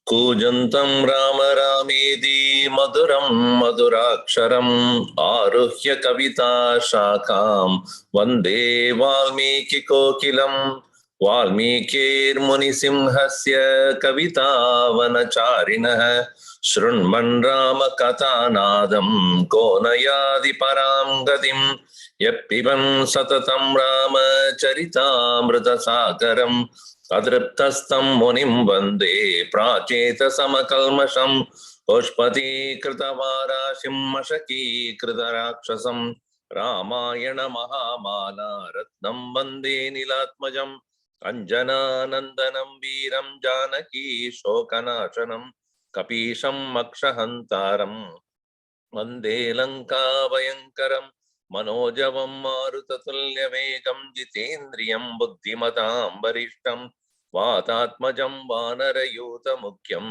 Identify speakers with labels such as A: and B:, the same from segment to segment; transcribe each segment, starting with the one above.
A: कूजन्तं राम रामेति मधुरं मधुराक्षरम् आरुह्य कविता शाखां वन्दे वाल्मीकि कोकिलम् वाल्मीकिर्मुनिसिंहस्य कवितावनचारिणः शृण्वन् रामकथानादं को न याति परां गतिम् यः पिबन् सततं रामचरितामृतसागरम् अतृप्तस्तं मुनिं वन्दे प्राचेतसमकल्मषं पुष्पतीकृतवाराशिं मशकीकृतराक्षसं रामायण महामाला रत्नं वन्दे नीलात्मजम् अञ्जनानन्दनं वीरं जानकी शोकनाशनं कपीशं मक्षहन्तारं वन्दे लङ्काभयङ्करम् मनोजवं मारुततुल्यवेगं जितेन्द्रियं बुद्धिमतां वरिष्ठं वातात्मजं वानरयूतमुख्यं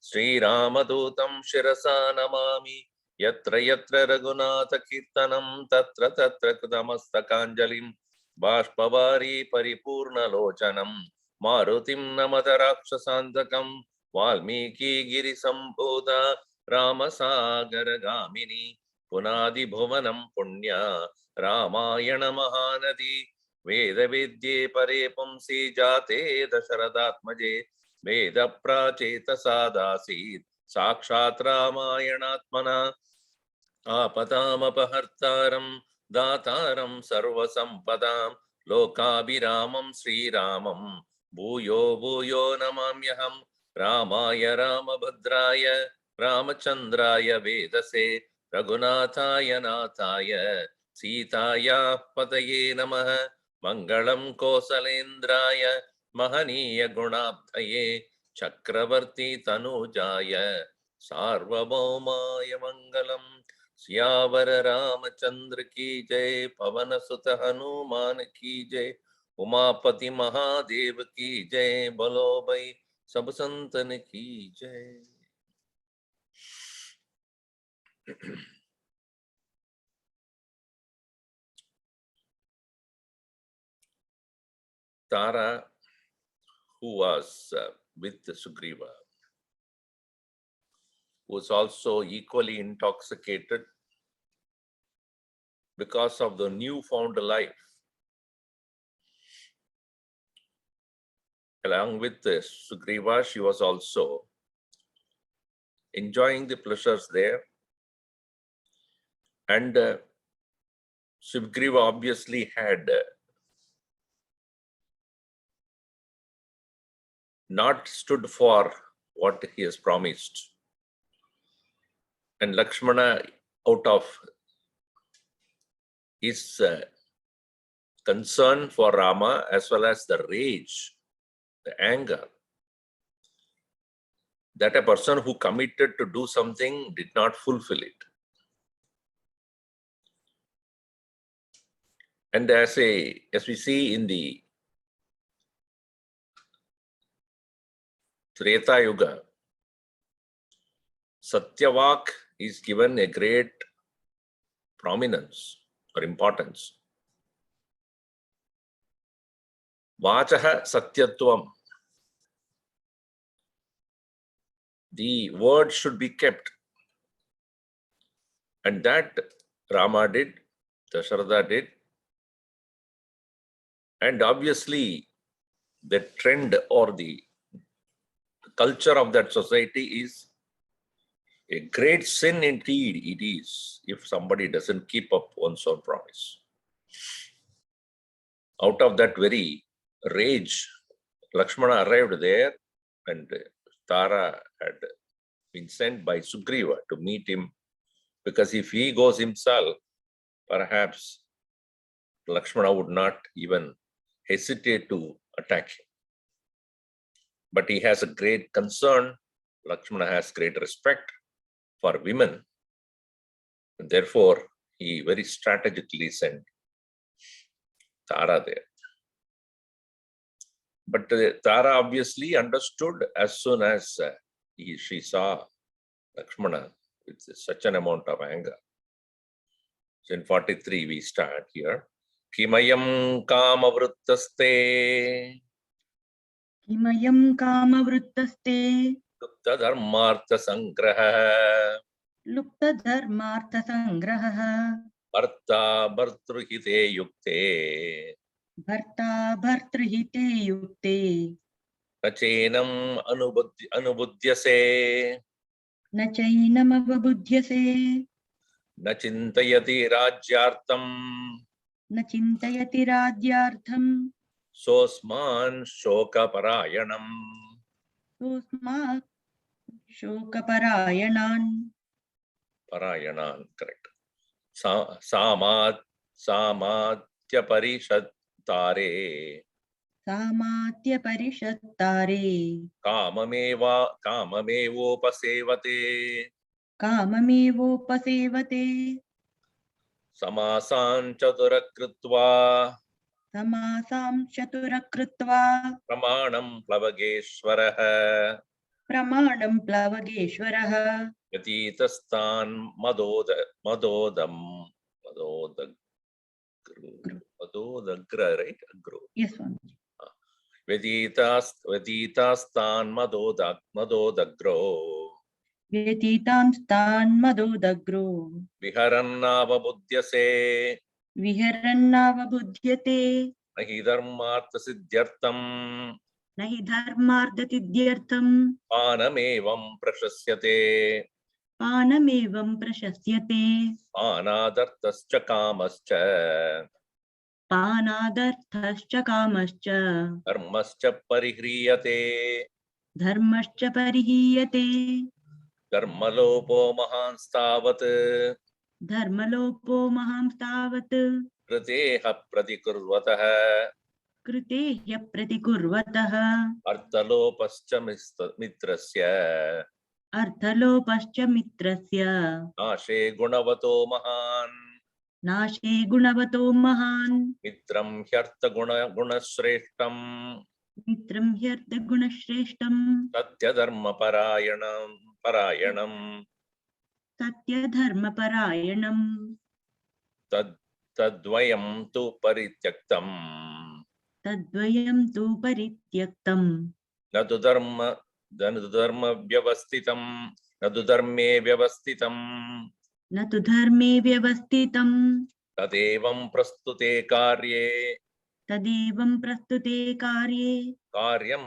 A: श्रीरामदूतं शिरसा नमामि यत्र यत्र रघुनाथकीर्तनं तत्र तत्र कृतमस्तकाञ्जलिं बाष्पवारी परिपूर्णलोचनं मारुतिं नमत राक्षसान्तकं वाल्मीकिगिरिसम्भूता रामसागरगामिनी पुनादिभुवनं पुण्या रामायण महानदी वेदविद्ये परे पुंसि जाते दशरथात्मजे वेद प्राचेतसादासीत् साक्षात् रामायणात्मना आपतामपहर्तारं दातारं सर्वसम्पदां लोकाभिरामं श्रीरामं भूयो भूयो नमाम्यहं रामाय रामभद्राय रामचन्द्राय वेदसे रघुनाथाय नाथाय सीतायाः पतये नमः मङ्गलं कौसलेन्द्राय महनीय गुणाब्धये चक्रवर्ती तनूजाय सार्वभौमाय मङ्गलम् सियावर रामचंद्र की जय पवन सुत हनुमान की जय उमापति महादेव की जय बोलो भाई सब संतन की जय। Tara, who was with Sugriva, was also equally intoxicated because of the newfound life. Along with Sugriva, she was also enjoying the pleasures there. And Sugriva obviously had not stood for what he has promised. And Lakshmana, out of his concern for Rama, as well as the rage, the anger, that a person who committed to do something did not fulfill it. And as we see in the Treta Yuga, Satyavak is given a great prominence or importance. Vachaha Satyatvam. The word should be kept. And that Rama did, Dasharatha did. And obviously, the trend or the culture of that society is a great sin indeed it is if somebody doesn't keep up one's own promise. Out of that very rage, Lakshmana arrived there, and Tara had been sent by Sugriva to meet him, because if he goes himself, perhaps Lakshmana would not even hesitate to attack him. But he has a great concern. Lakshmana has great respect for women, and therefore he very strategically sent Tara there. But Tara obviously understood as soon as she saw Lakshmana with such an amount of anger. So in 43 we start here. Kimayam kama vrittaste
B: Kimayam kama vrittaste
A: lupta dharmartha sangraha
B: lupta dharmartha sangraha
A: bharta bhartruhite yukte
B: bharta bhartrihite yukte
A: Kachenam anubudyase
B: na chainam avabudhyase
A: na chintayati rajyartam
B: na chintayati radyartham
A: sosman shoka parayanam.
B: susmat shokaparayanan.
A: Parayanan, correct. Samadhya parishattare
B: Samatya parishattare
A: kamamevopasevate
B: kamamevopasevate
A: samasan chadurakritva
B: samasam chaturakrutva
A: pramanam plavageshwarah
B: pramanam plavageshwarah
A: yatitastan madodagra, right? Agro.
B: Yes, Swamiji.
A: Veditastan madodagro
B: Vyatitam stan madodagro
A: viharannava buddhyase
B: viharannava budhyate
A: nahi dharmartha siddhyartam
B: nahi dharmardatidyartham
A: panamevam prashasyate
B: panamevam prashasyate
A: panadartascha kamascha
B: panadarthascha kamascha
A: dharmascha parihriyate
B: dharmascha parihiyate
A: dharmalopo mahanstavat
B: dharmalopo mahamstavat
A: kriteha pratikurvatah
B: कृतेह्य प्रतिकुर्वतः
A: arthalopascha mitrasya
B: अर्थलोपश्च मित्रस्य
A: nashe gunavato mahan
B: नाशे गुणवतो महान्
A: mitram hyartha gunashreshtam
B: मित्रं ह्यर्थगुणश्रेष्ठं
A: satya dharma parayanam
B: सत्यधर्मपरायणं
A: tadvayam tu parityaktam
B: तद्वयं तु परित्यक्तं
A: nadu dharma vyavasthitam nadu dharme vyavasthitam
B: न तु धर्मे व्यवस्थितं
A: tadevam prastute karye
B: तदेवं प्रस्तुते कार्ये
A: karyam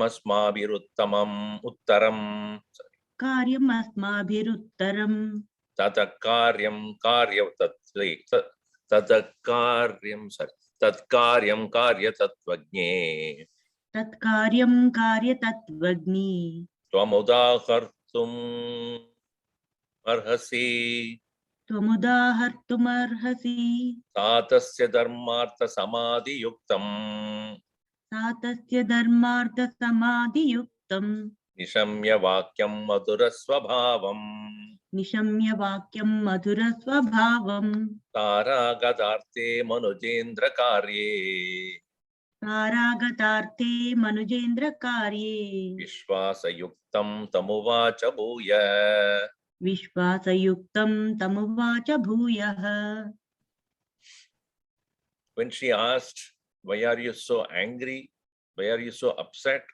A: asmabhiruttamam uttaram
B: कार्यमस्माभिरुत्तरं
A: tatakaryam tatkaryam karyatatvajne
B: तत्कार्यं कार्यतत्त्वज्ञे
A: tvamudahartum arhasi
B: त्वमुदाहर्तुमर्हसि
A: tatasya dharmartha samadhi yuktam
B: सातस्य धर्मार्थसमाधियुक्तं
A: nishamya vakyam madhura swabhavam
B: निशम्य वाक्यं मधुरस्वभावं
A: तारागतार्थे मनोजेन्द्र कार्ये
B: तारागतार्थे मनुजेन्द्रकार्ये
A: विश्वासयुक्तं तमुवाच भूय
B: विश्वासयुक्तं तमुवाच भूयः.
A: When she asked, why are you so angry? Why are you so upset?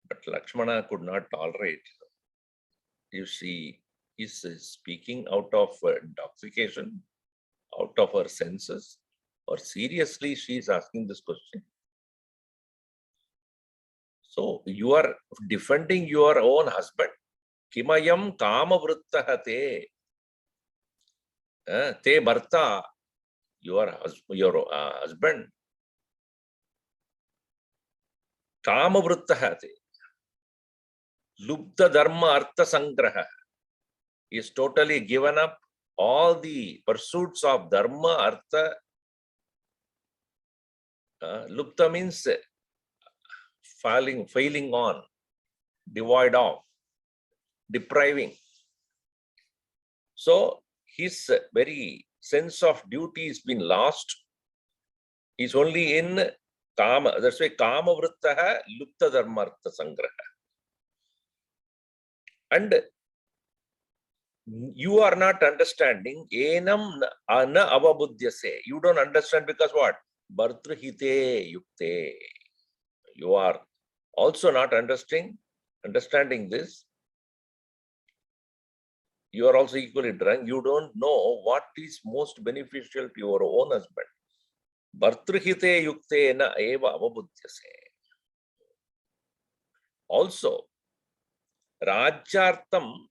A: But Lakshmana could not tolerate. If she is speaking out of intoxication, out of her senses, or seriously she is asking this question. So you are defending your own husband. Kimayam kama vrittaha te. Te bharta, your husband. Kama vrittaha te. Lupta dharma artha sangraha. He is totally given up all the pursuits of dharma, artha. Lupta means failing on, devoid of, depriving. So his very sense of duty has been lost. He's only in kama. That's why kama vrittaha lupta dharma artha sangraha. And you are not understanding. Enam ana avabuddhyase. You don't understand because what? Bhartrahite yukte. You are also not understanding this. You are also equally drunk. You don't know what is most beneficial to your own husband. Bhartrahite yukte na eva avabuddhyase. Also, rajyartam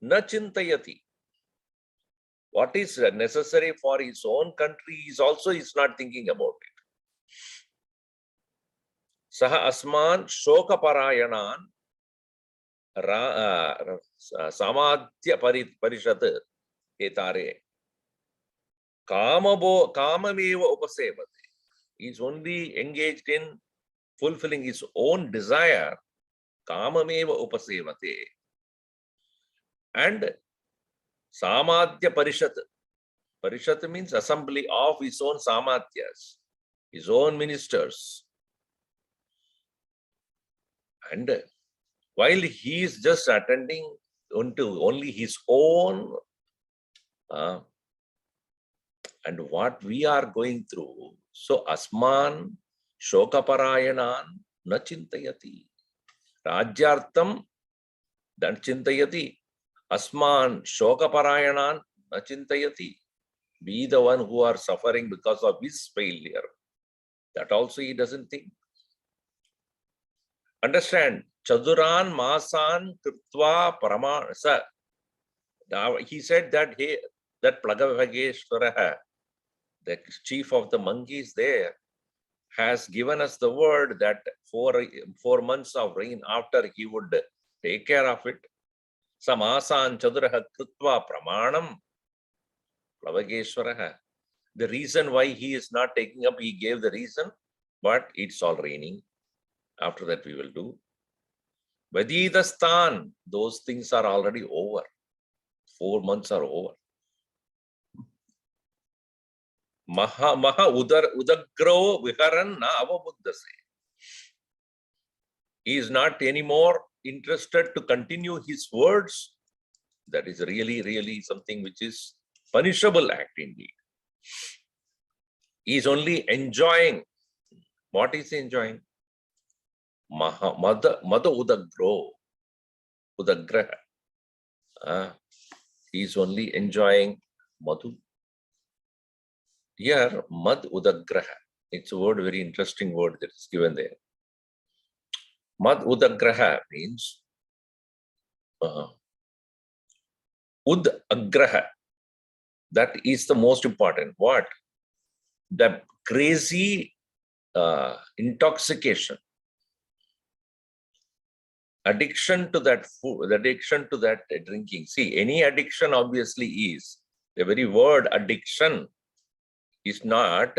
A: na chintayati. What is necessary for his own country is also not thinking about it. Saha asman shoka parayanan samadhya parishat etare kamameva upasevate. He is only engaged in fulfilling his own desire. Kamameva upasevate. And samadhya parishat. Parishat means assembly of his own samadhyas, his own ministers. And while he is just attending onto only his own, and what we are going through, so asman shokaparayanan na chintayati. Rajyartam dan chintayati. Asman shokaparayanan na chintayati. Be the one who are suffering because of his failure. That also he doesn't think. Understand, Chaduran Masan Krutva Paramanasa. He said that that Plagavageshwara, the chief of the monkeys there, has given us the word that 4 months of rain after he would take care of it. Samasan Chaduraha Krutva Pramanam Plavageshwara. The reason why he is not taking up, he gave the reason, but it's all raining. After that, we will do. Vedidastan, those things are already over. 4 months are over. Maha udagro viharan na avabuddhase. He is not anymore interested to continue his words. That is really something which is punishable act indeed. He is only enjoying. What is he enjoying? Mada udagro. Udagraha. He is only enjoying madhu. Here, mad udagraha. It's a word, very interesting word that is given there. Mad udagraha means ud agraha. That is the most important. What? The crazy intoxication. Addiction to that food, addiction to that drinking. See, any addiction obviously is. The very word addiction is not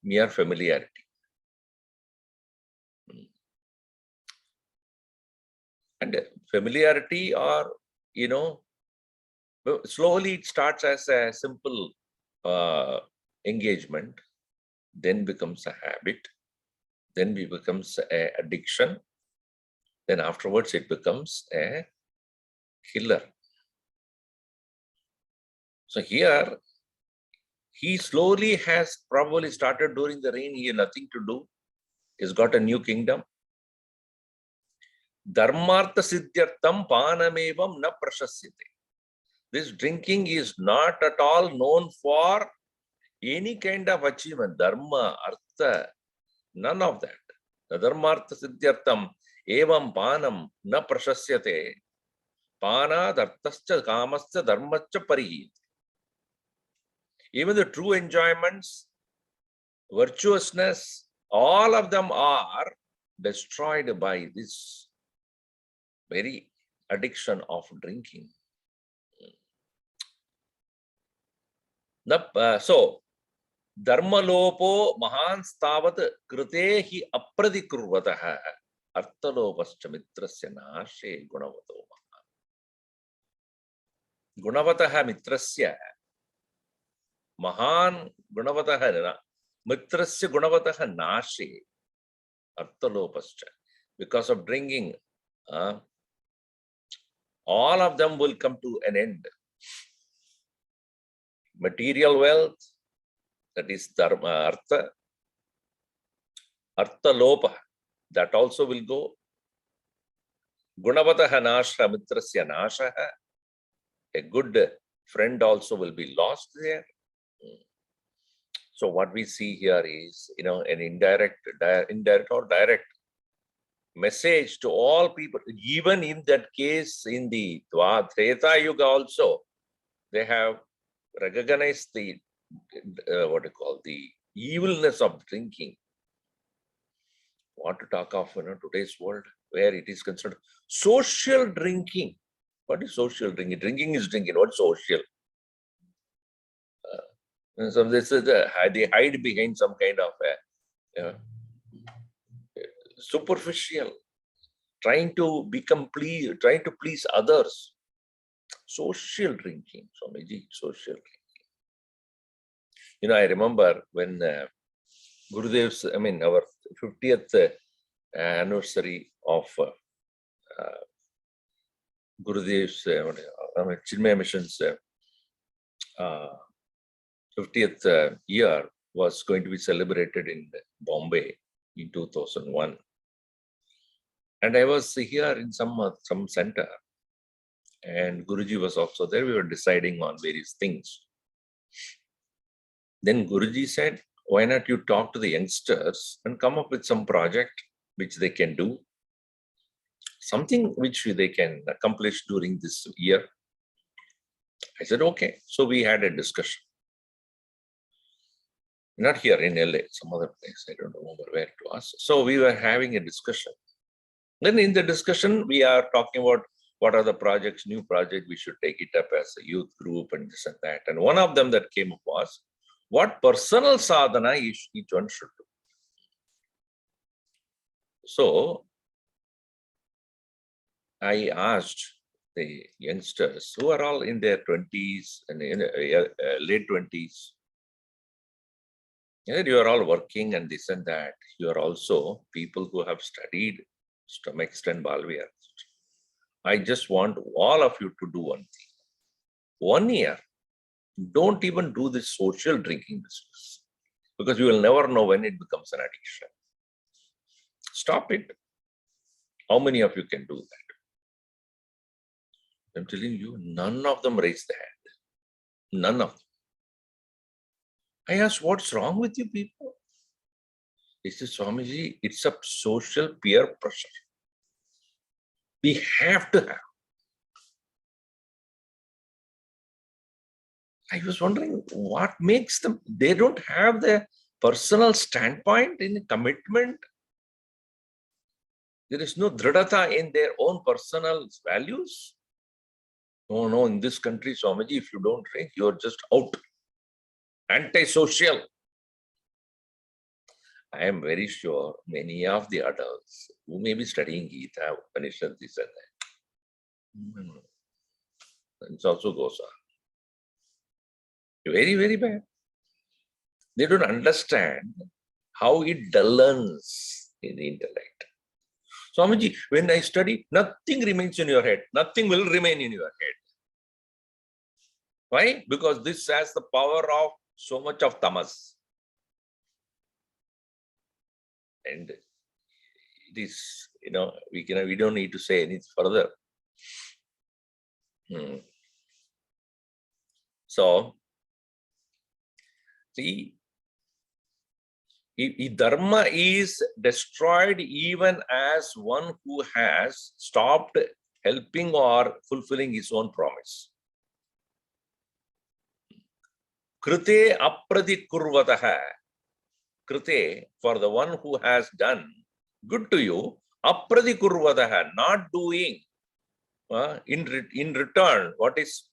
A: mere familiarity. And familiarity, or, slowly it starts as a simple engagement, then becomes a habit, then it becomes an addiction, then afterwards it becomes a killer. So here, he slowly has probably started during the reign. He had nothing to do. He's got a new kingdom. Dharmartha siddhyartham panamevam na prashasyate. This drinking is not at all known for any kind of achievement. Dharma, artha, none of that. Dharmartha siddhyartham evam panam na prashasyate. Pana dhartascha kamascha dharmascha parihit. Even the true enjoyments, virtuousness, all of them are destroyed by this very addiction of drinking. So, dharmalopo mahanstavat kritehi apradikurvataha arthalopascha mitrasya nashe gunavato mahan. Gunavataha mitrasya mahan gunavataha mitrasya gunavataha nashe arthalopascha. Because of drinking, all of them will come to an end. Material wealth, that is dharma, artha lopa, that also will go. Gunavataha nasha mitrasya nasha, a good friend also will be lost there. So what we see here is, an indirect or direct message to all people. Even in that case, in the Treta Yuga also, they have recognized the the evilness of drinking. What to talk of today's world, where it is considered social drinking. What is social drinking? Drinking is drinking. What's social? So this is they hide behind some kind of superficial, trying to trying to please others. Social drinking, Swamiji, social drinking. I remember when Gurudev's, our 50th anniversary of Gurudev's, Chinmaya Mission's 50th year was going to be celebrated in Bombay in 2001. And I was here in some center, and Guruji was also there. We were deciding on various things. Then Guruji said, why not you talk to the youngsters and come up with some project which they can do, something which they can accomplish during this year. I said, okay. So we had a discussion. Not here in LA, some other place. I don't remember where it was. So we were having a discussion. Then in the discussion, we are talking about what are the projects, new project we should take it up as a youth group and this and that. And one of them that came up was, what personal sadhana each one should do. So I asked the youngsters who are all in their 20s and late 20s, you are all working and this and that. You are also people who have studied to some extent Balvia. I just want all of you to do one thing. 1 year, don't even do this social drinking business, because you will never know when it becomes an addiction. Stop it. How many of you can do that? I'm telling you, none of them raised the hand. None of them. I asked, what's wrong with you people? He said, Swamiji, it's a social peer pressure. We have to have. I was wondering what makes them, they don't have the personal standpoint in the commitment. There is no dridata in their own personal values. No, in this country, Swamiji, if you don't drink, you're just out. Antisocial. I am very sure many of the adults who may be studying Gita, Upanishad, this and that. It also goes on. Very, very bad. They don't understand how it dullens in the intellect. Swamiji, when I study, nothing remains in your head. Nothing will remain in your head. Why? Because this has the power of so much of tamas. And it is, we don't need to say anything further. So, see, Dharma is destroyed even as one who has stopped helping or fulfilling his own promise. Krite apradikurvataha. Krite, for the one who has done good to you, apradikurvataha, not doing in return what is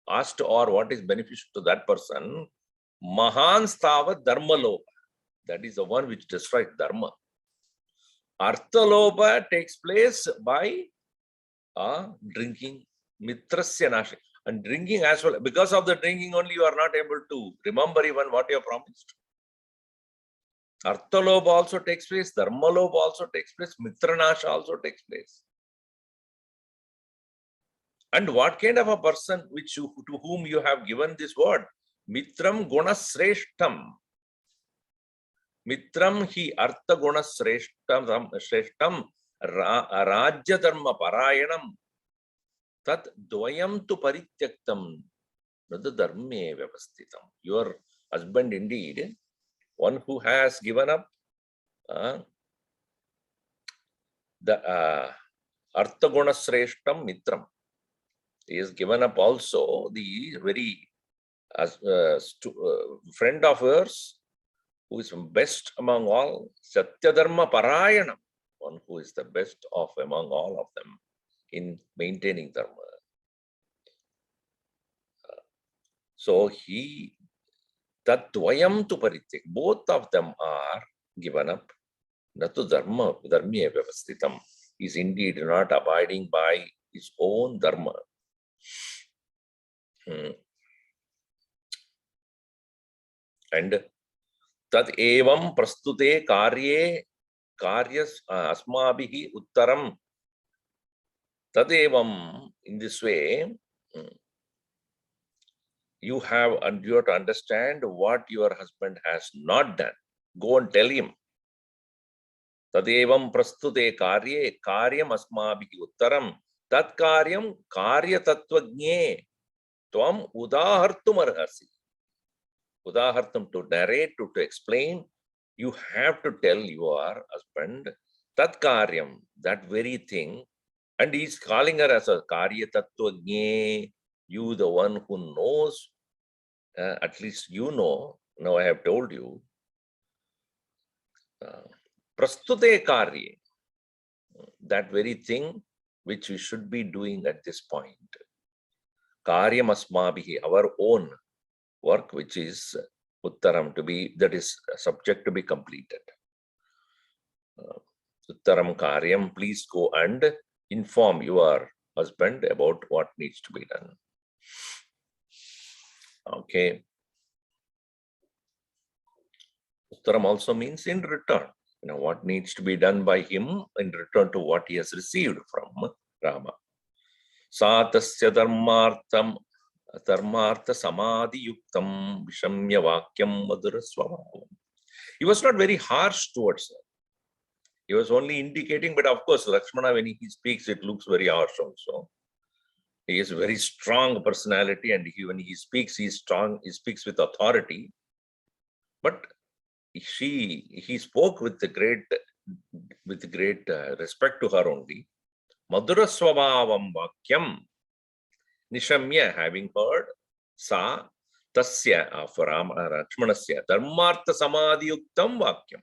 A: asked or what is beneficial to that person, mahan stava dharmalopa. That is the one which destroys dharma. Arthalopa takes place by drinking, mitrasya nashi. And drinking as well. Because of the drinking only, you are not able to remember even what you have promised. Arthalopa also takes place, dharmalopa also takes place, mitranasha also takes place. And what kind of a person to whom you have given this word? Mitram gunasreshtam. Mitram hi artha gunasreshtam rajya dharma parayanam tat dvayam tu parityaktam nadu dharme vyavasthitam. Your husband indeed, one who has given up the artha gunasreshtam mitram. He has given up also the very friend of yours who is best among all, Satya Dharma Parayanam, one who is the best of among all of them in maintaining Dharma. So he, Tatvayam tu Parityak, both of them are given up. Natu Dharma, Dharmiya Vyavasthitam, is indeed not abiding by his own Dharma. And Tad evam prastute karye karyas asmabhihi uttaram. Tad evam, in this way, you have to understand what your husband has not done. Go and tell him. Tad evam prastute karye karyam asmabhihi uttaram. Tat karyam karya tattvajne tvam udahartum arhasi. Udahartam, to narrate, to explain, you have to tell your husband tat karyam, that very thing, and he is calling her as a karya tattvajne, you the one who knows, at least you know, now I have told you, prastute karye, that very thing which we should be doing at this point. Karyam asmabhihi, our own work which is uttaram, to be, that is subject to be completed. Uttaram karyam, please go and inform your husband about what needs to be done. Okay. Uttaram also means in return, what needs to be done by him in return to what he has received from Rama. Satasya dharmartha samadhi yuktam vishamya vakyam madhura swabhavam. He was not very harsh towards her. He was only indicating, but of course, Lakshmana, when he speaks, it looks very harsh also. He is a very strong personality, and when he speaks, he is strong. He speaks with authority. But he spoke with great respect to her only. Madhura swabhavam vakyam nishamya, having heard, sa tasya for Lakshmanasya dharmartha samadhi yuktam vakyam,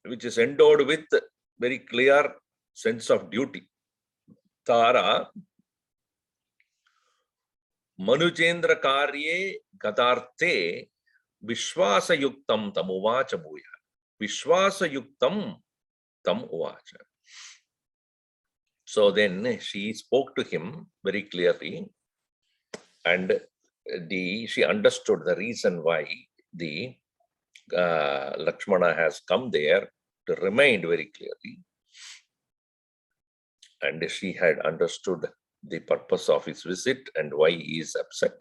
A: which is endowed with very clear sense of duty. Tara manujendra karye gadarte vishwasa yuktam tam uvacha bhuya. Vishwasa yuktam tam uvacha. So then she spoke to him very clearly, and she understood the reason why the Lakshmana has come there to remind very clearly, and she had understood the purpose of his visit and why he is upset.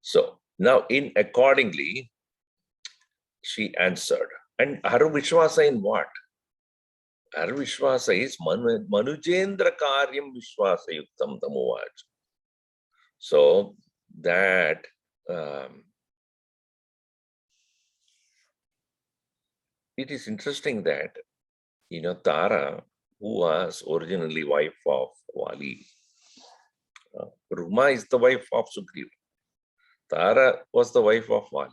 A: So now, accordingly, she answered. And her Vishwasa in what? Her Vishwasa is Manujendra Karyam Vishwasa Yuktam Tamuvaj. So that it is interesting that, Tara, who was originally wife of Vali, Ruma is the wife of Sugriva. Tara was the wife of Vali.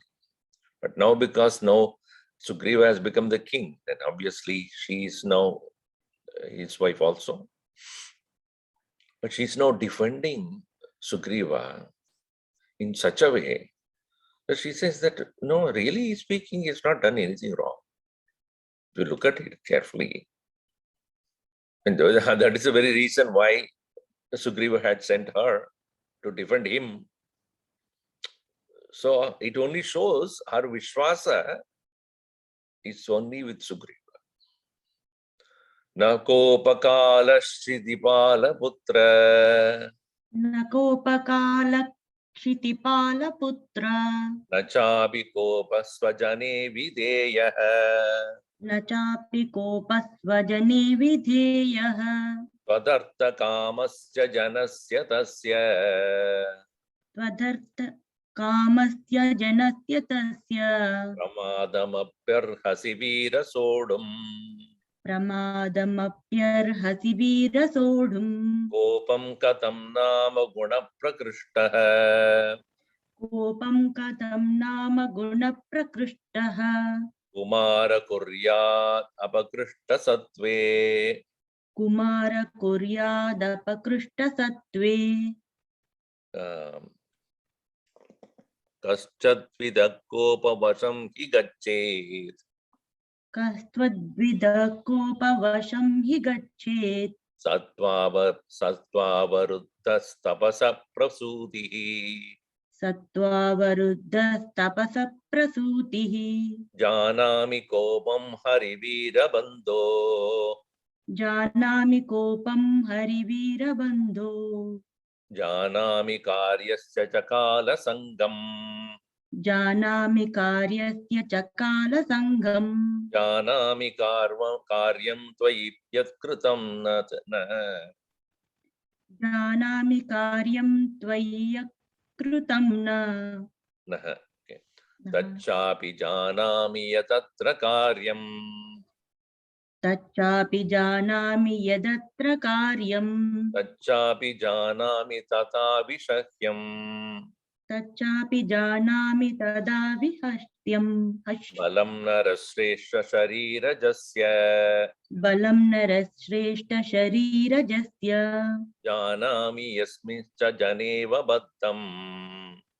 A: But now, because now Sugriva has become the king, then obviously she is now his wife also. But she is now defending Sugriva in such a way that she says that, no, really speaking, he's not done anything wrong. If you look at it carefully, and that is the very reason why Sugriva had sent her to defend him. So it only shows her Vishwasa is only with Sugriva. Nakopakala Shridipala Putra
B: Nakopakala Kshitipala Putra
A: Nachapi Kopa Swajane Videya
B: Nachapi Kopasvajane Vidheyaha
A: Tvadartha Kamasya Janasya Tasya
B: Tvadartha Kamasya Janasya Tasya
A: Pramadamapyarhasi Veera Sodum
B: Pramadamapyarhasi Veera Sodhum
A: Kopam Katam Nama Guna Prakrishtaha
B: Kopam Katam Nama Guna Prakrishtaha
A: Kumara Kuryat Apakrishta Sattve
B: Kumara Kuryadapakrishta Sattve
A: Kaschat Vidakopa Vasam Hi Gachet
B: Kastvadvida Kopavasham Hi Gachet
A: Sattvavaruddas Tapasa Prasutihi
B: Sattvavaruddas Tapasa Prasutihi
A: Janami Kopam Harivira Bandho
B: Janami Kopam Harivira Bandho
A: Janami Karyasya Chakala Sangam
B: Janami Karyasya Chakala Sangam
A: Janami Karyam Tvayipyat Kritam na
B: Janami Karyam Tvaya Krutam na
A: Naha. Okay. Tachapi Janami Yatatra Karyam
B: Tachapi Janami Yadatra Karyam
A: Tachapi Janami Tata Vishakyam
B: Tachapi Janami Tada Vihashtyam
A: Balam Narasresha Sharira Jasya
B: Balam Narashreshta Sharira Jasya
A: Janami Yasmincha Janeva Baddham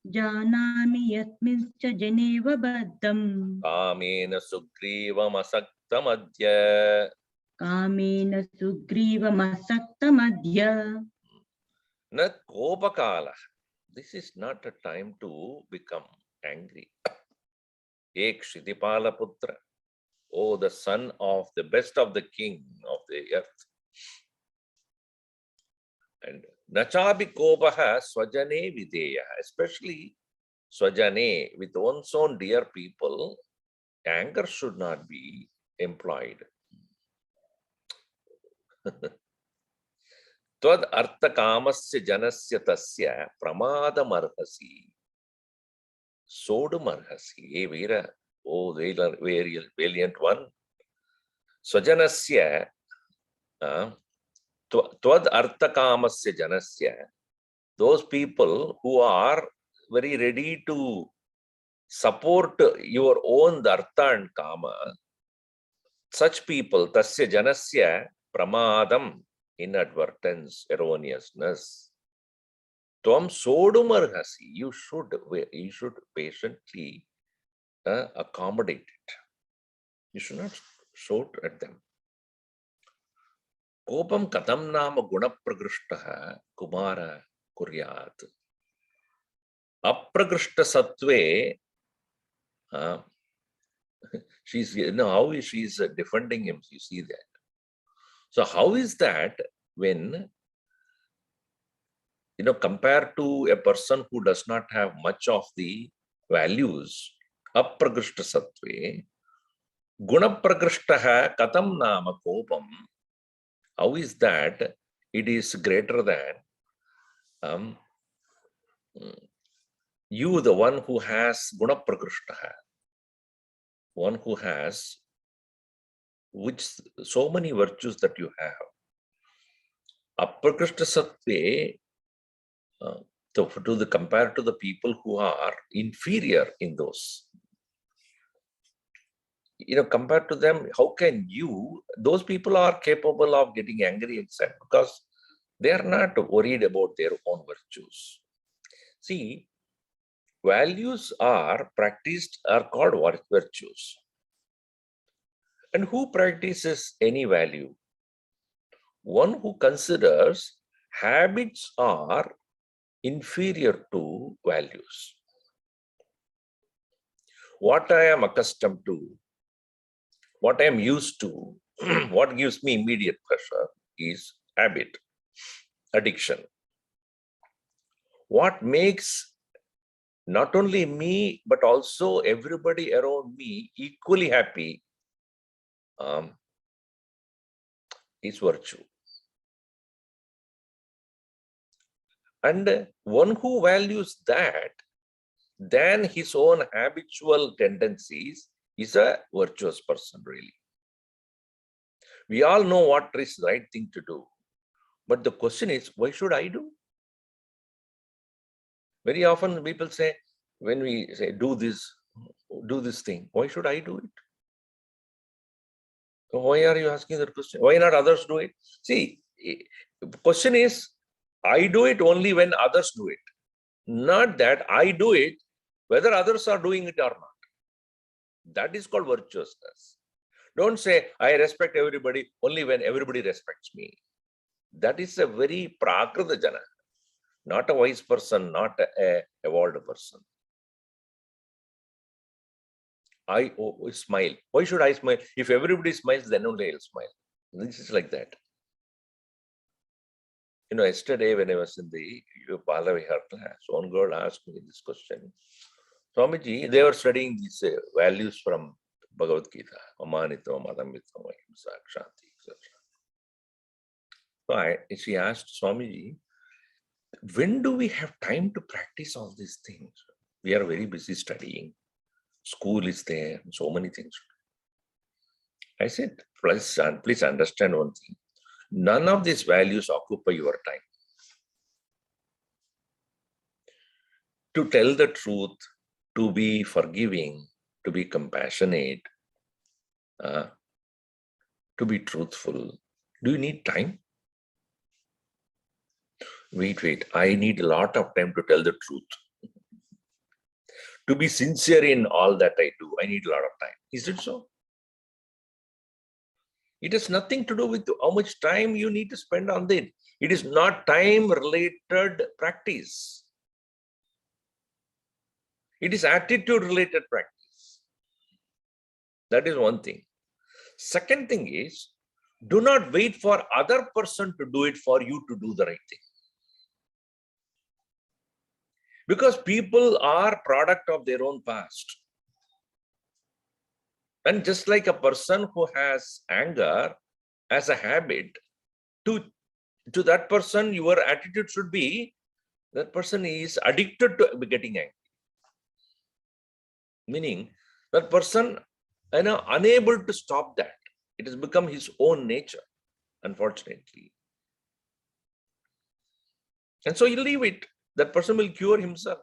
B: Janami Yasminscha Janeva Baddham
A: Kamena Sugriva Masakta Madhya
B: Kamena Sugriva Masakta Madhya
A: Na Kopakala. This is not a time to become angry. Ek Shridipala Putra. Oh, the son of the best of the king of the earth. And Nachabi Kopaha Swajane Videya, especially Swajane, with one's own dear people, anger should not be employed. Tvad artha kamasya janasya tasya pramaadamarhasi sodumarhasi. Hey Veera, oh very valiant one. Swajanasya tvad artha kamasya janasya, those people who are very ready to support your own artha and kama, such people, tasya janasya pramadam, inadvertence, erroneousness. Tvam sodumarhasi, you should patiently accommodate it. You should not shout at them. Kopam katam nama guna prakrishtaha kumara kuryat. Aprakrishta sattve, she's, how is she defending him? You see that. So how is that when, compared to a person who does not have much of the values, aprakrishta sattve, guna prakrishtaha katam nama kopam, how is that it is greater than you, the one who has guna prakrishtaha, one who has which so many virtues that you have. Aprakrishta Sattve, compared to the people who are inferior in those. Compared to them, how can those people are capable of getting angry and sad because they are not worried about their own virtues. See, values are called virtues. And who practices any value? One who considers habits are inferior to values. What I am accustomed to, what I am used to, what gives me immediate pleasure is habit, addiction. What makes not only me, but also everybody around me equally happy is virtue. And one who values that than his own habitual tendencies is a virtuous person, really. We all know what is the right thing to do. But the question is, why should I do? Very often people say, when we say, do this thing, why should I do it? Why are you asking that question? Why not others do it? See, the question is, I do it only when others do it. Not that I do it whether others are doing it or not. That is called virtuousness. Don't say, I respect everybody only when everybody respects me. That is a very prakrita jana, not a wise person, not a evolved person. I smile. Why should I smile? If everybody smiles, then only I'll smile. This is like that. Yesterday when I was in the Balavihar class, one girl asked me this question. Swamiji, they were studying these values from Bhagavad Gita, Amanitvam, Adamitam, Ahimsa, Kshanti, etc. So she asked Swamiji, when do we have time to practice all these things? We are very busy studying. School is there, so many things. I said, please understand one thing. None of these values occupy your time. To tell the truth, to be forgiving, to be compassionate, to be truthful. Do you need time? Wait. I need a lot of time to tell the truth. To be sincere in all that I do, I need a lot of time. Is it so? It has nothing to do with how much time you need to spend on it. It is not time-related practice. It is attitude-related practice. That is one thing. Second thing is, do not wait for other person to do it for you to do the right thing. Because people are product of their own past. And just like a person who has anger as a habit, to that person, your attitude should be, that person is addicted to getting angry. Meaning, that person unable to stop that. It has become his own nature, unfortunately. And so you leave it. That person will cure himself.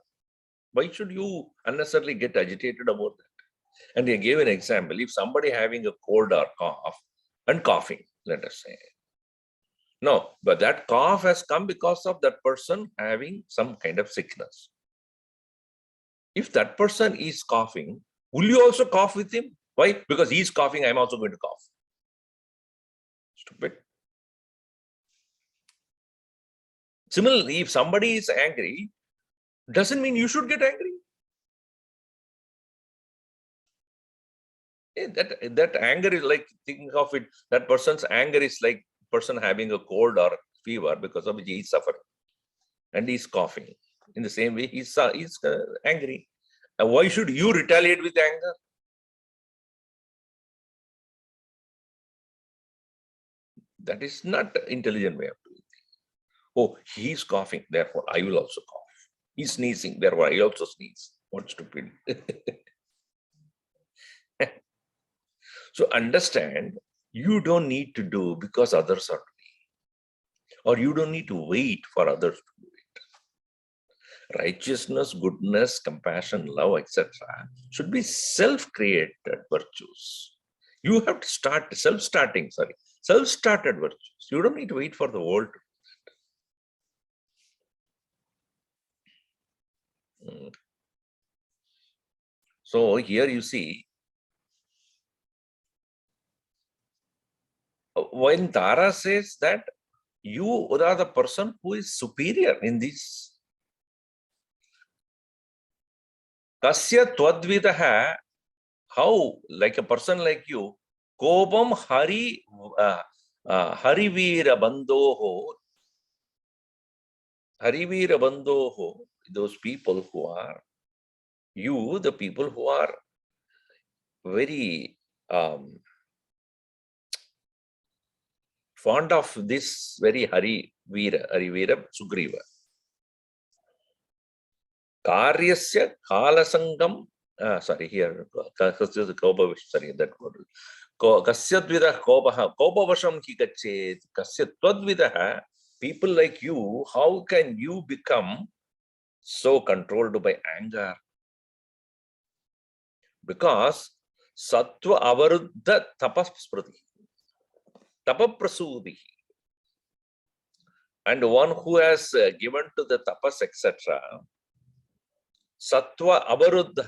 A: Why should you unnecessarily get agitated about that? And they gave an example. If somebody having a cold or cough and coughing, let us say. No, but that cough has come because of that person having some kind of sickness. If that person is coughing, will you also cough with him? Why? Because he's coughing, I'm also going to cough. Stupid. Similarly, if somebody is angry, doesn't mean you should get angry. That anger is like, think of it, that person's anger is like person having a cold or fever because of which he is suffering and he's coughing. In the same way, he's angry. And why should you retaliate with anger? That is not an intelligent way of doing things. Oh, he's coughing, therefore I will also cough. He's sneezing, therefore I also sneeze. What stupid. So understand, you don't need to do because others are doing, or you don't need to wait for others to do it. Righteousness, goodness, compassion, love, etc. should be self-created virtues. You have to start self-started virtues. You don't need to wait for the world to do that. So here you see, when Tara says that you are the person who is superior in this. Kasya twadvidaha, how, like a person like you, kobam harivira bandhoho, those people who are, you, the people who are very fond of this very Harivira Sugriva. Karyasya kalasangam, sorry, here, sorry, that word. Kasyadvidah kopavasham ki gachet, kasyatwadvidah, people like you, how can you become so controlled by anger? Because sattva avaruddha tapasprati, tapaprasudhi. And one who has given to the tapas, etc., sattva avaruddha,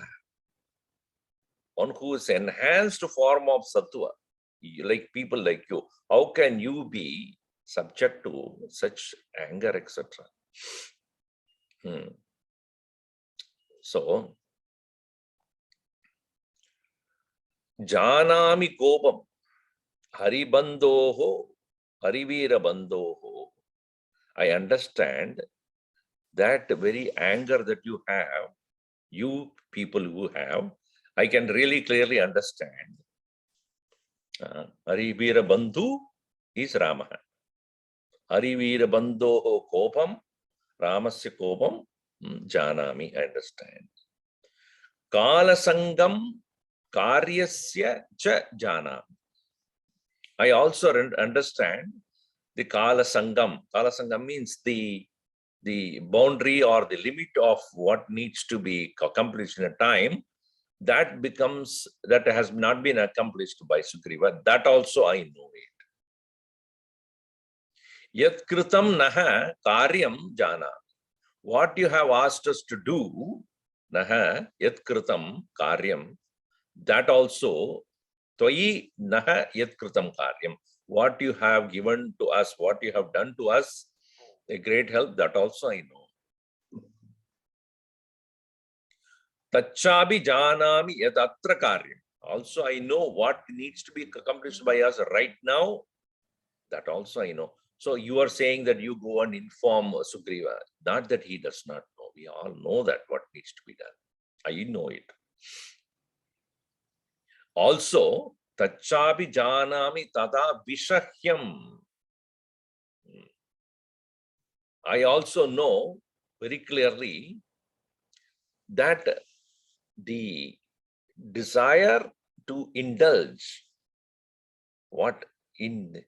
A: one who is enhanced form of sattva, like people like you, how can you be subject to such anger, etc.? So, janami kopam, haribandhoho, harivira bandhoho. I understand that very anger that you have, you people who have, I can really clearly understand. Harivira bandhu is Rama. Harivira bandhoho kopam, Ramasya kopam, janami, I understand. Kalasangam karyasya cha janami. I also understand the kalasangam. Kalasangam means the boundary or the limit of what needs to be accomplished in a time, that has not been accomplished by Sugriva. That also I know it. Yat kritam naha karyam jana. What you have asked us to do, naha yat kritam karyam, that also, tvayi naha yat kritam karyam. What you have given to us, what you have done to us, a great help, that also I know. Tachabi janami yadatra karyam. Also I know what needs to be accomplished by us right now. That also I know. So you are saying that you go and inform Sugriva. Not that he does not know. We all know that what needs to be done. I know it. Also, tachabi janami tada vishahyam. I also know very clearly that the desire to indulge what in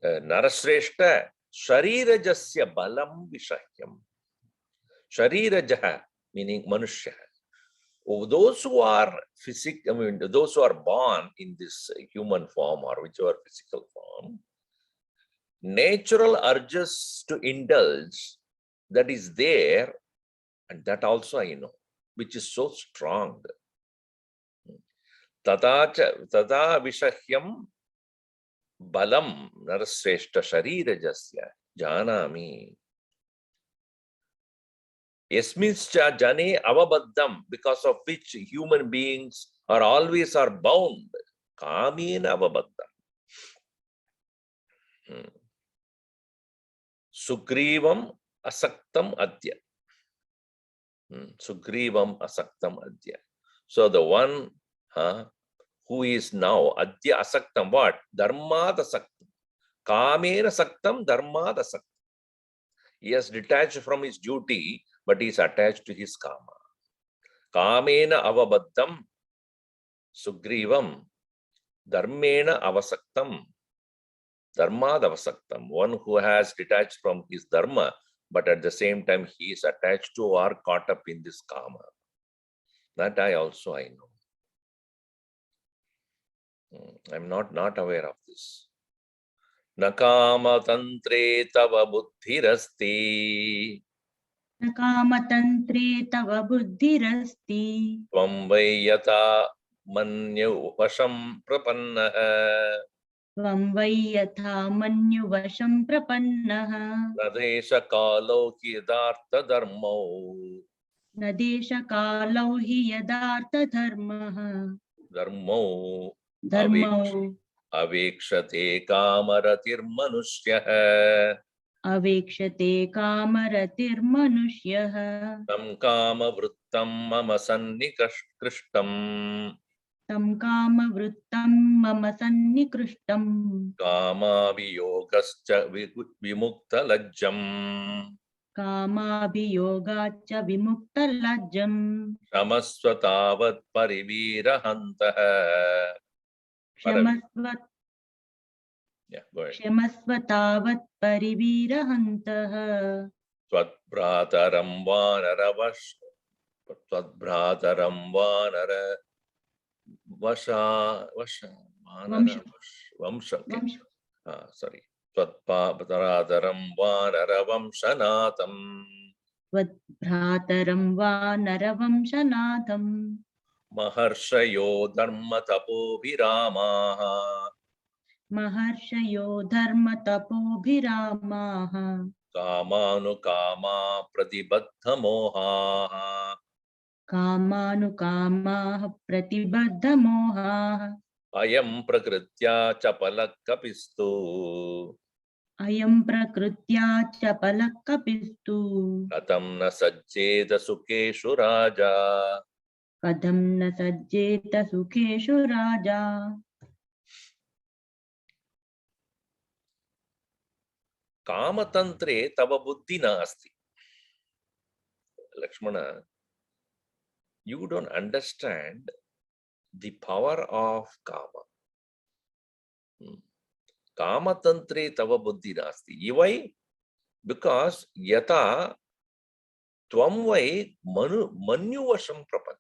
A: Narasreshta Sharirajasya balam vishahyam. Sharirajaha meaning manushya. Those who are those who are born in this human form or whichever physical form, natural urges to indulge, that is there, and that also I know, which is so strong. Tada vishahyam balam narasreshta sharirajasya janami. Yasminscha jane avabaddam, because of which human beings are always bound. Kamena avabaddam. Sugrivam asaktam adya. Sugrivam asaktam adya. So the one who is now adya asaktam, what? Dharmad asaktam. Kamena saktam dharmad asaktam. He has detached from his duty, but he is attached to his kama. Kamena avabaddam Sugrivam Dharmena avasaktam. Dharmad avasaktam. One who has detached from his dharma, but at the same time he is attached to or caught up in this kama. That I know. I'm not aware of this. Nakama tantre tava buddhirasti.
B: Nakamatantре tava buddhirasti.
A: Tvam vai yata manyu vasham prapannaha.
B: Tvam vai yatha manyuvasham prapannaha.
A: Nadesha kalo kidartha dharmo.
B: Nadesha kalau hi yadartha dharmaha.
A: Dharmo
B: Dharmau
A: avikshate kamaratir manushyaha.
B: avekshate kamaratir manushyaha.
A: Tam kama vrittam mama sannikrishtam.
B: Tam kama vrittam mama sannikrishtam.
A: Kama viyogascha vimukta lajjam.
B: Kamabhiyogacha vimuktalajjam.
A: Shamaswatavat parivirahantaha.
B: Kshamasvat
A: Yeah, go ahead.
B: kshamasvatavat parivirahantah.
A: Tvatbrataram vanaravash. Tvatbrataram vanara vasha vanara
B: Vamsha
A: vamsha. Okay.
B: vamsha
A: Sorry. Tvatbrataram vanara vamshanatam.
B: Vadbhrataram va naravamshanadam.
A: Maharshayo dharma tapobhiramaha.
B: Maharshayo dharma tapobhiramaha.
A: Kamanukama pratibadha moha.
B: Kamanukamaha pratibadha moha.
A: Ayam prakritya chapalakapistu.
B: Ayam prakrutya chapalakapistu.
A: Katam na sajjeta sukeshu raja.
B: Kadam na sajjeta sukheshu raja.
A: Kamatantre tava buddhi na asti. Lakshmana, you don't understand the power of kama. Kamatantre tava buddhi na asti. Why? Because yata tvam vai manyu vasham prapanna.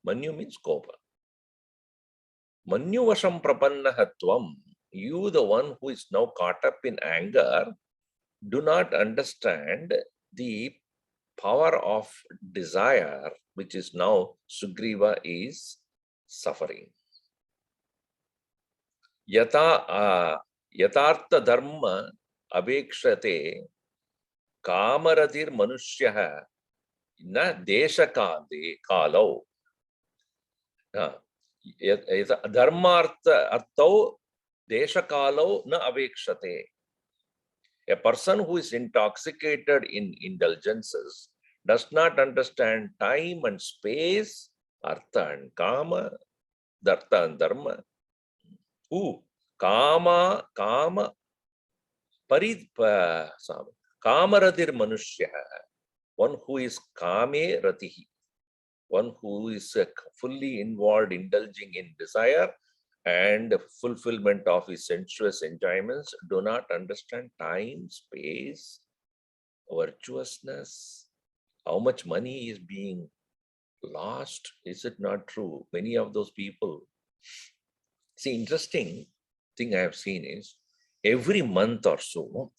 A: Manyu means kopa. Manyu vasham prapanna tvam. You, the one who is now caught up in anger, do not understand the power of desire, which is now Sugriva is suffering. Yata yatartha dharma abekshate kamaratir manushyaha na deshakade kalo. Dharmartha artho deshakalo na abekshate. A person who is intoxicated in indulgences does not understand time and space, artha and kama, dhartha and dharma. Who? Kama kamaradir manushya. One who is kame ratihi. One who is fully involved, indulging in desire and fulfillment of his sensuous enjoyments, do not understand time, space, virtuousness, how much money is being lost. Is it not true? Many of those people. See, interesting thing I have seen is every month or so,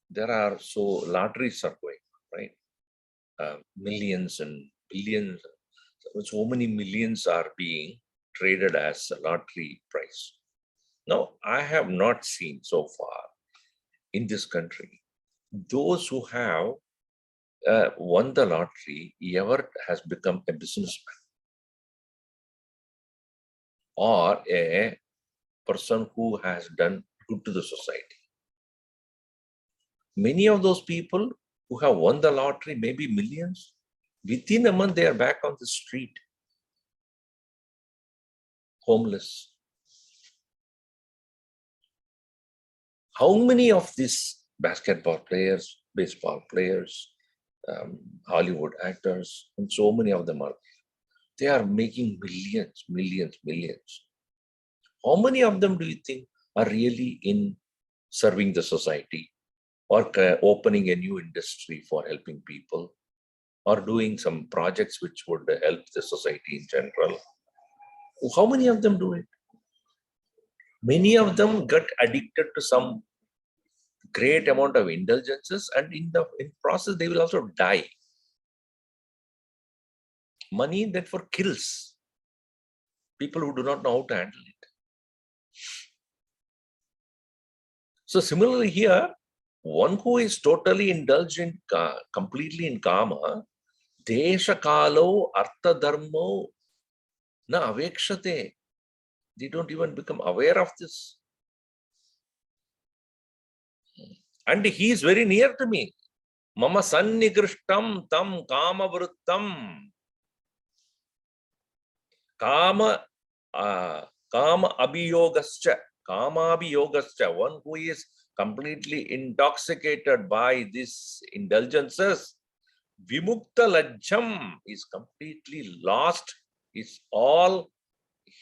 A: there are lotteries are going, right? Millions and billions, so many millions are being traded as a lottery price. Now, I have not seen so far in this country those who have won the lottery ever has become a businessman or a person who has done good to the society. Many of those people who have won the lottery, maybe millions, within a month they are back on the street, homeless. How many of these basketball players, baseball players, Hollywood actors, and so many of them they are making millions. How many of them do you think are really in serving the society or opening a new industry for helping people or doing some projects which would help the society in general? How many of them do it? Many of them get addicted to some great amount of indulgences, and in process they will also die. Money therefore kills people who do not know how to handle it. So similarly here, one who is totally indulged in completely in kama, desha kalo artha dharmo na avekshate. They don't even become aware of this. And he is very near to me. Mama sannigrishtam tam kama vruttam. Kama abhiyogascha. Kama abhiyogascha. One who is completely intoxicated by these indulgences. Vimukta lajjam is completely lost. Is all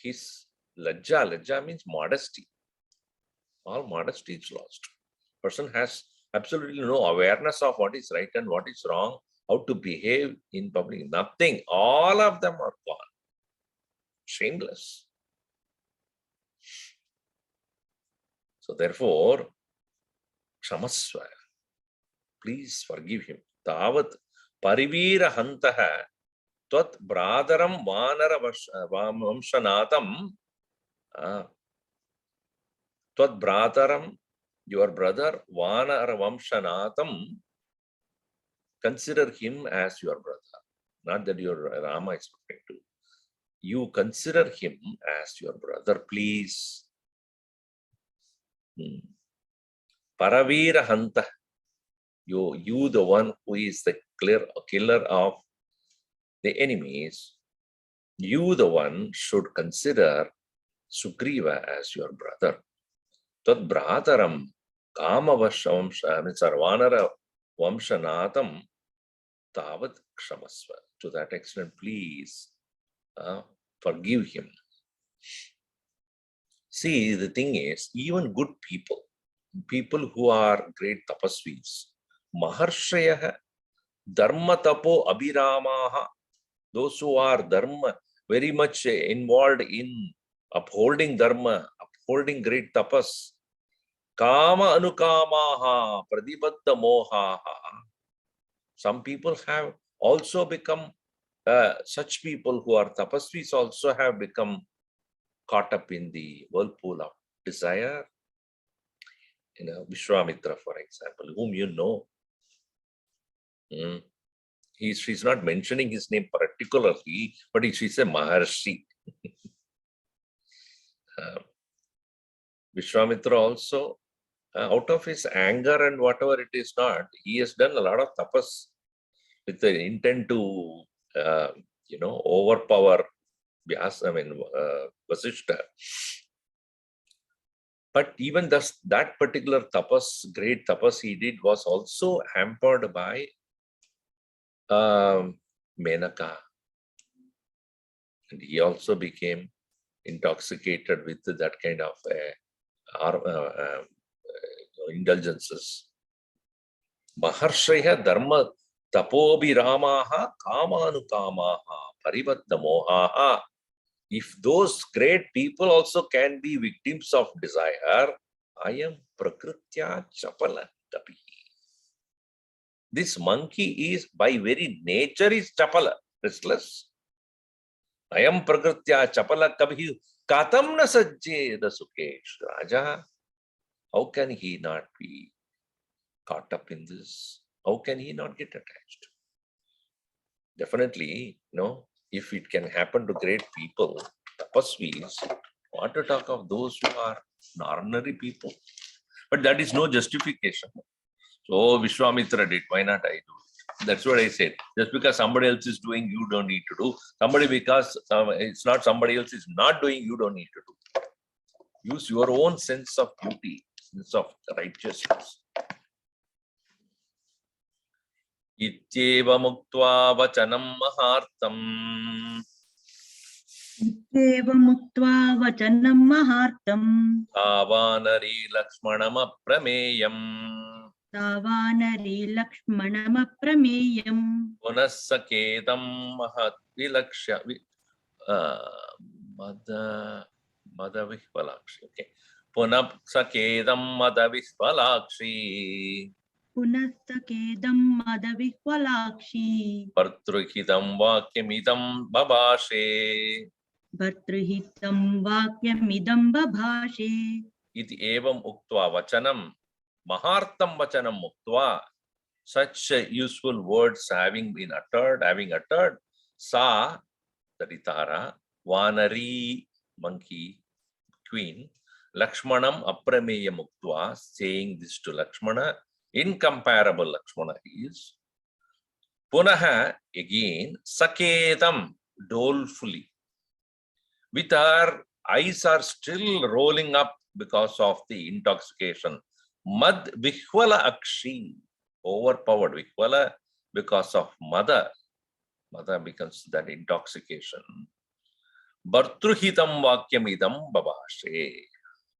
A: his lajja. Lajja means modesty. All modesty is lost. Person has absolutely no awareness of what is right and what is wrong, how to behave in public. Nothing. All of them are gone. Shameless. So therefore, Kshamasva. Please forgive him. Tavat parivira hantaha tvat bradaram vanara vamshanatam. Tvat bradaram, your brother, vanara vamshanatam. Consider him as your brother. Not that your Rama is referring to. You consider him as your brother, please. Paravira hanta. You the one who is the killer of the enemies, you the one should consider Sugriva as your brother. Tad brataram kama sarvanara vamshanatam tavat kshamasva. To that extent, please forgive him. See, the thing is, even good people, people who are great tapasvis, maharshayah, dharma tapo abhiramaha, those who are dharma, very much involved in upholding dharma, upholding great tapas, kama anukamaha, pradibadda mohaha. Some people have also become, such people who are tapasvis also have become caught up in the whirlpool of desire. Vishwamitra, for example, whom you know. She's not mentioning his name particularly, but she's a Maharshi. Vishwamitra also, out of his anger and whatever it is not, he has done a lot of tapas with the intent to, overpower Vasishta. But even that particular tapas, great tapas he did, was also hampered by Menaka. And he also became intoxicated with that kind of indulgences. Maharshaya dharma tapobhiramaha kamanukamaha paribadda mohaha. If those great people also can be victims of desire, I am prakritya chapala tapi. This monkey is by very nature is chapala, restless. I am prakritya chapala kabhi katam na sajje the sukesh raja. How can he not be caught up in this? How can he not get attached? Definitely, if it can happen to great people, tapasvis, what to talk of those who are ordinary people? But that is no justification. So Vishwamitra did, why not I do it? That's what I said. Just because somebody else is doing, you don't need to do. Because it's not somebody else is not doing, you don't need to do. Use your own sense of beauty, sense of righteousness. Ityeva muktva vachanam mahartam
B: इत्येवमुक्त्वा वचनं महार्तम्
A: तावानरी लक्ष्मणमप्रमेयम्
B: तावानरी लक्ष्मणमप्रमेयम्
A: पुनः सकेदं महद्विलक्ष्य मद मदविह्वलाक्षी okay पुनः सकेदं मदविह्वलाक्षी
B: पुनस्तकेदं मदविह्वलाक्षी
A: भर्तृहितं वाक्यमिदं बभाषे
B: भर्तृहितं वाक्यमिदं बभाषे
A: इति एवम् उक्त्वा वचनं महार्तं वचनं उक्त्वा such useful words having uttered sa Tara Vanari monkey queen Lakshmanam Aprameyam Uktva saying this to Lakshmana incomparable Lakshmana is Punaha again Sakedam dolefully with her eyes are still rolling up because of the intoxication Mad Vihvala Akshi overpowered Vihvala because of mother becomes that intoxication Bhartruhitam Vakyamidam Babashe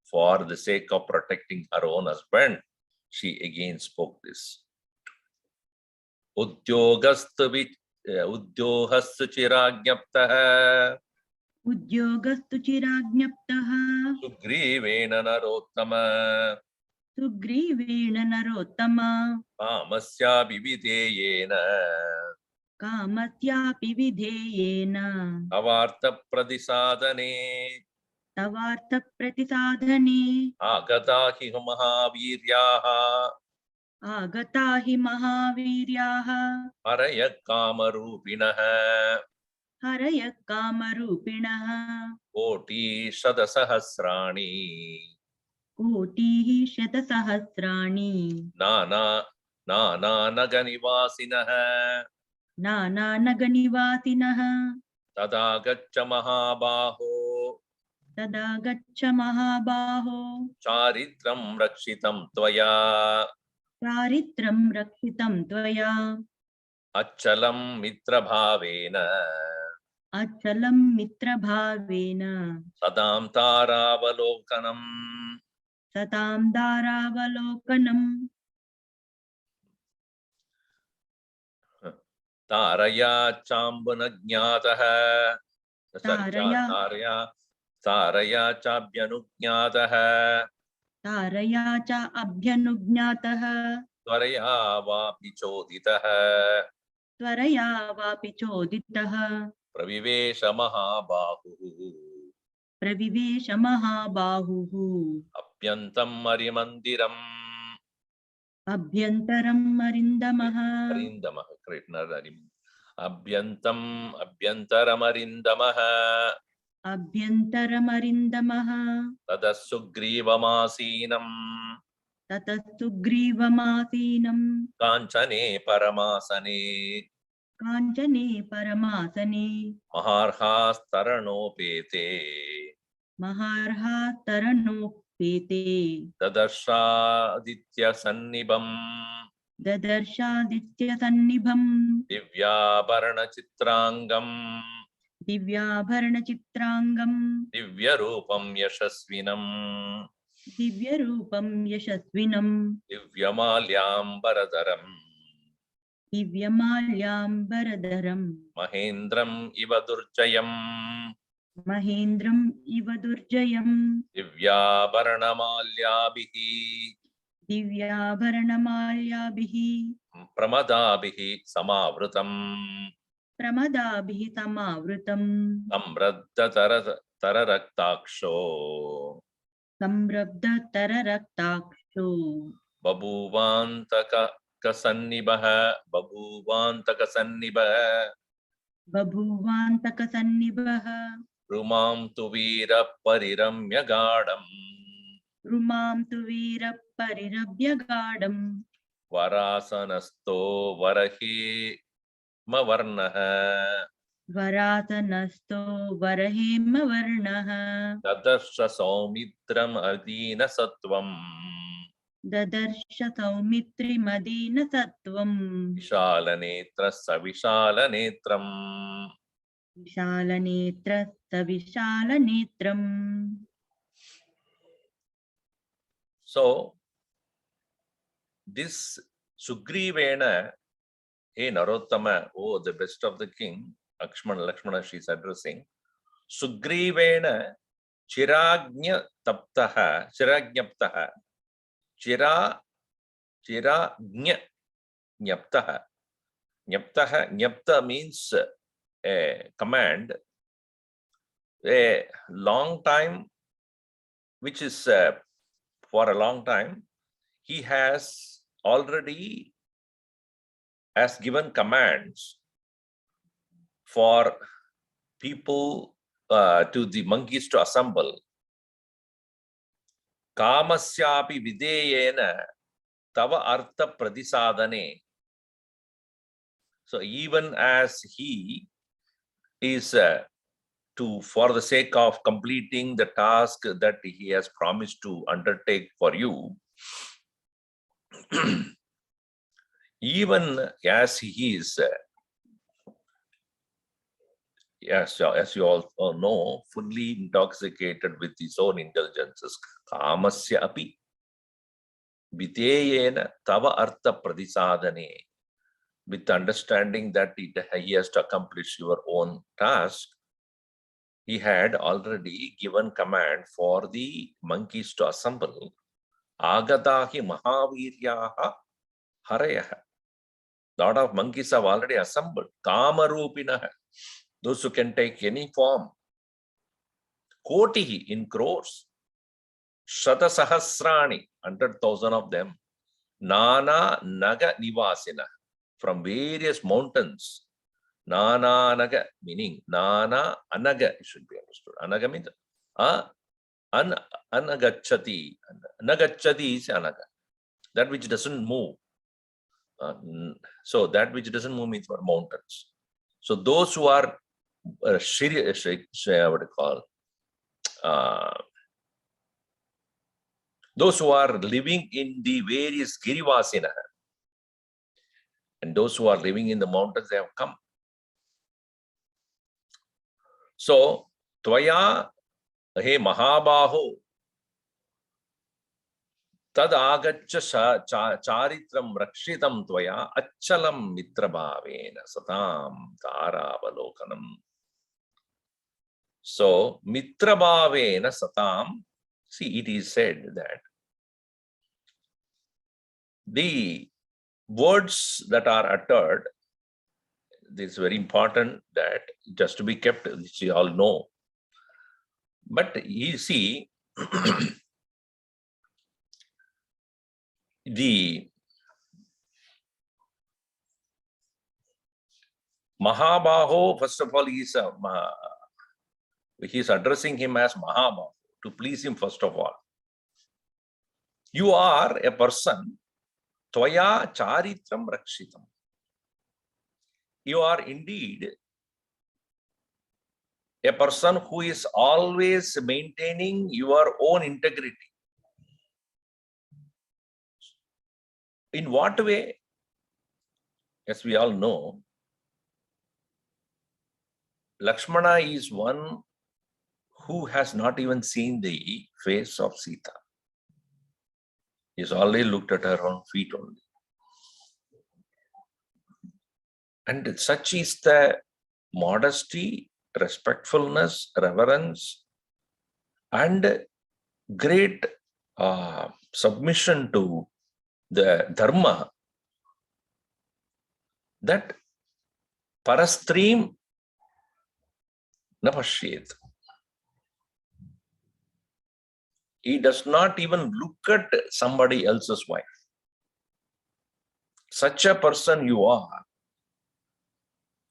A: for the sake of protecting her own husband she again spoke this Udyogastu chiragyaptah
B: उद्योगस्तु चिराज्ञप्तः
A: Sugrivena narottama
B: सुग्रीवेण Narottama
A: Kamasya vivideyena
B: कामस्यापि विधेयेन
A: Avarta pradisadane
B: तवार्थप्रतिसाधने
A: Agata hi mahaviryaha
B: आगता हि महावीर्याः
A: Araya kamarupinaha
B: हरयः कामरूपिणः
A: Koti Shadasahasrani
B: कोटिः शतसहस्राणि
A: Nana Naganivasinaha
B: नानानगनिवासिनः
A: Tada Gaccha Mahabaho
B: तदा गच्छ महाबाहो
A: Charitram Rakshitam Tvaya
B: चारित्रं रक्षितं त्वया
A: Achalam Mitra Bhavena
B: अचलं मित्रभावेन
A: Sadam Taravalokanam
B: सतां दारावलोकनम्
A: Taraya Chambunajnataha Taraya Chabhyanugnataha
B: तारया च अभ्यनुज्ञातः
A: Tvaraya Vapi Choditaha
B: त्वरया वापि चोदितः
A: Pravivesha Mahabahu
B: प्रविवेश महाबाहुः
A: Apyantam Marimandiram
B: अभ्यन्तरम् अरिन्दमः
A: Arindamaha Kritnararim Abhyantaramarinddamaha
B: अभ्यन्तरमरिन्दमः
A: Tadassugrivamasīnam
B: ततः सुग्रीवमासीनम्
A: Kanchane Paramasane
B: काञ्चने परमासने
A: Maharhastaranopete
B: महार्हास्तरणोपेते
A: Dadarshaditya Sannibam
B: ददर्शादित्यसन्निभम्
A: Divyabarana Chitrangam
B: दिव्याभरणचित्राङ्गम्
A: Divyarupam Yashasvinam
B: दिव्यरूपं यशस्विनम्
A: Divyamalyambaradaram
B: दिव्यमाल्याम्बरधरम्
A: Mahendram Ivadurjayam
B: महेन्द्रम् इव दुर्जयम्
A: Divyabaranamalyabhihi
B: दिव्याभरणमाल्याभिः
A: Pramadabhihi Samavrutam
B: प्रमदाभिः समावृतम्
A: Samraddha Tararaktaksho
B: संरब्धतररक्ताक्षो
A: Babuvantaka Kasannibha
B: बभूवान्तकसन्निभः
A: Rumam tu Veera Pariramya Gadam
B: रुमां तु वीरः परिरभ्यगाढम्
A: Varasanasto Varahi Mavarnaha
B: वरासनस्थो वरहेमवर्णः
A: Tadarsha Saumidram Adina Sattvam
B: ददर्श सौमित्रिमदीनसत्त्वम्
A: Vishala Netra Savishala Netram
B: विशालनेत्रस्य विशालनेत्रम्.
A: So this Sugrivena, hey Narottama, oh the best of the king, Lakshmana she is addressing. Sugrivena Chiragnya Taptaha, Chiragnaptaha, Chiragnya Nyaptaha. Nyapta means a command, a long time, which is for a long time. He has already given commands for people, to the monkeys to assemble. Kamasyapi videyena tava artha pradisadane. So even as he is for the sake of completing the task that he has promised to undertake for you, even as he is, as you all know, fully intoxicated with his own intelligences, kamasya api videyena tava artha pradisadane, with understanding that he has to accomplish your own task, he had already given command for the monkeys to assemble. Agadahi Mahaviryaha Harayaha. Lot of monkeys have already assembled. Kamarupinaha, those who can take any form. Kotihi, in crores. Shata Sahasrani, 100,000 of them. Nana Naga Nivasina, from various mountains. Nana Naga, meaning Nana Anaga, it should be understood. Anaga means Anagachati. Nagachati is Anaga, that which doesn't move. So that which doesn't move means for mountains. So those who are what do you call? Those who are living in the various Girivasina, and those who are living in the mountains, they have come. So, Tvaya, hey Mahabaho, tad agaccha charitram rakshitam tvaya acchalam mitrabhavena satam tarabalokanam. So, mitrabhavena satam, see, it is said that the words that are uttered, this is very important, that just to be kept, which you all know. But you see, the Mahabaho, first of all, he is addressing him as Mahabaho to please him first of all. You are a person, Tvaya charitram rakshitam. You are indeed a person who is always maintaining your own integrity. In what way? As we all know, Lakshmana is one who has not even seen the face of Sita. He has already looked at her own feet only. And such is the modesty, respectfulness, reverence, and great submission to the dharma, that parastream napashyet. He does not even look at somebody else's wife. Such a person you are.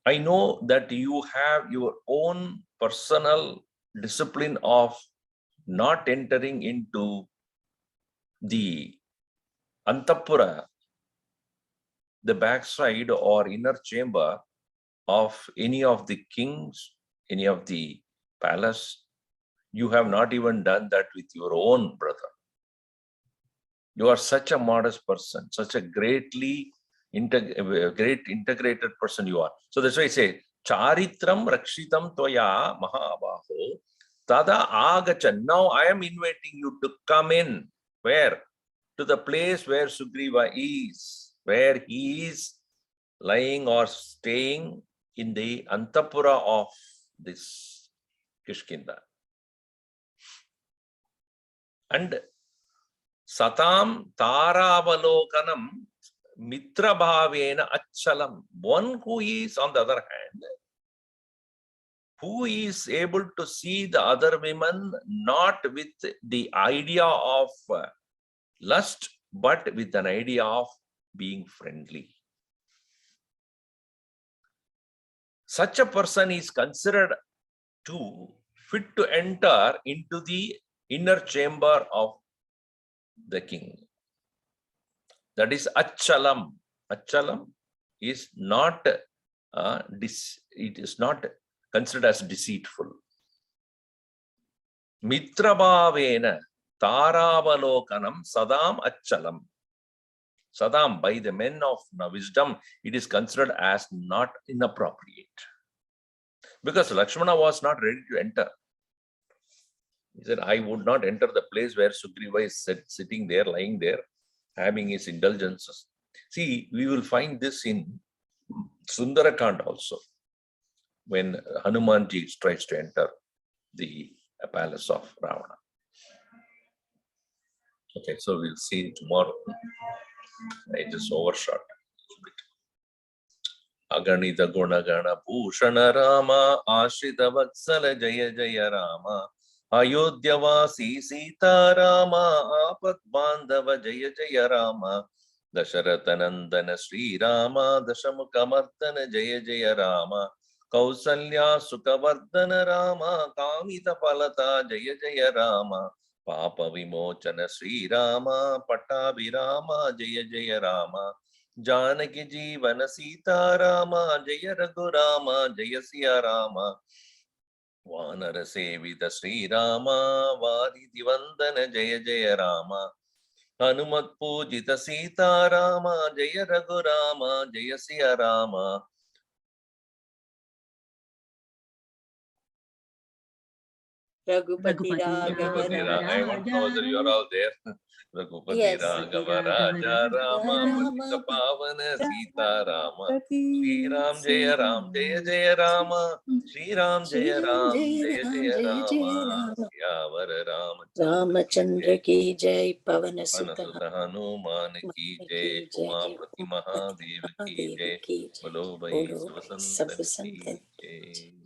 A: I know that you have your own personal discipline of not entering into the Antapura, the backside or inner chamber of any of the kings, any of the palace. You have not even done that with your own brother. You are such a modest person, such a great integrated person you are. So that's why I say, charitram rakshitam toya mahabaho tada agachan. Now I am inviting you to come in. Where? To the place where Sugriva is, where he is lying or staying in the Antapura of this Kishkindha. And Satam Taravalokanam Mitra Bhavena Achalam. One who is, on the other hand, who is able to see the other women not with the idea of lust, but with an idea of being friendly. Such a person is considered to fit to enter into the inner chamber of the king. That is Achalam. Achalam is not it is not considered as deceitful. Mitrabhavena Taravalokanam Sadam Achalam. Sadam, by the men of wisdom, it is considered as not inappropriate. Because Lakshmana was not ready to enter. He said, I would not enter the place where Sugriva is sitting there, lying there, having his indulgences. See, we will find this in Sundarakand also, when Hanumanji tries to enter the palace of Ravana. Okay, so we'll see tomorrow. I just overshot. Aganita Gunagana Bhushana Rama Ashrita Vatsala Jaya Jaya Rama Ayodhyavasi Sita Rama Apat Bandhava Jaya Jaya Rama Dasharatanandana Sri Rama Dashamukhamardana Jaya Jaya Rama Kausalya Sukhavardhana Rama Kamita Palata Jaya Jaya Rama Papa Vimochana Sri Rama Pattabhirama Jaya Jaya Rama Janaki Jeevana Sita Rama Jaya Raghurama Jaya Siya Rama Vanara Sevita Sri Rama Varidi Vandana Jaya Jaya Rama Hanumat Pujita Sita Rama Jaya Raghurama Jaya Siya Rama.
B: Raghupati
A: Raghupati
B: Raghava
A: I want to know whether you are all there. Raghupati
C: Yes.
A: Raghava Raja Rama Patita Pavana Sita Rama Sri Ram Jaya Ram Jaya Jaya Rama Sri Ram Jaya Ram Jaya Jaya Rama Siyavara
C: Ramachandra ki jai, Pavana
A: Sutta
C: Sutta
A: Hanuman ki jai, Umapati Mahadev ki jai, Bolo Bhai Sabha Santan ki jai.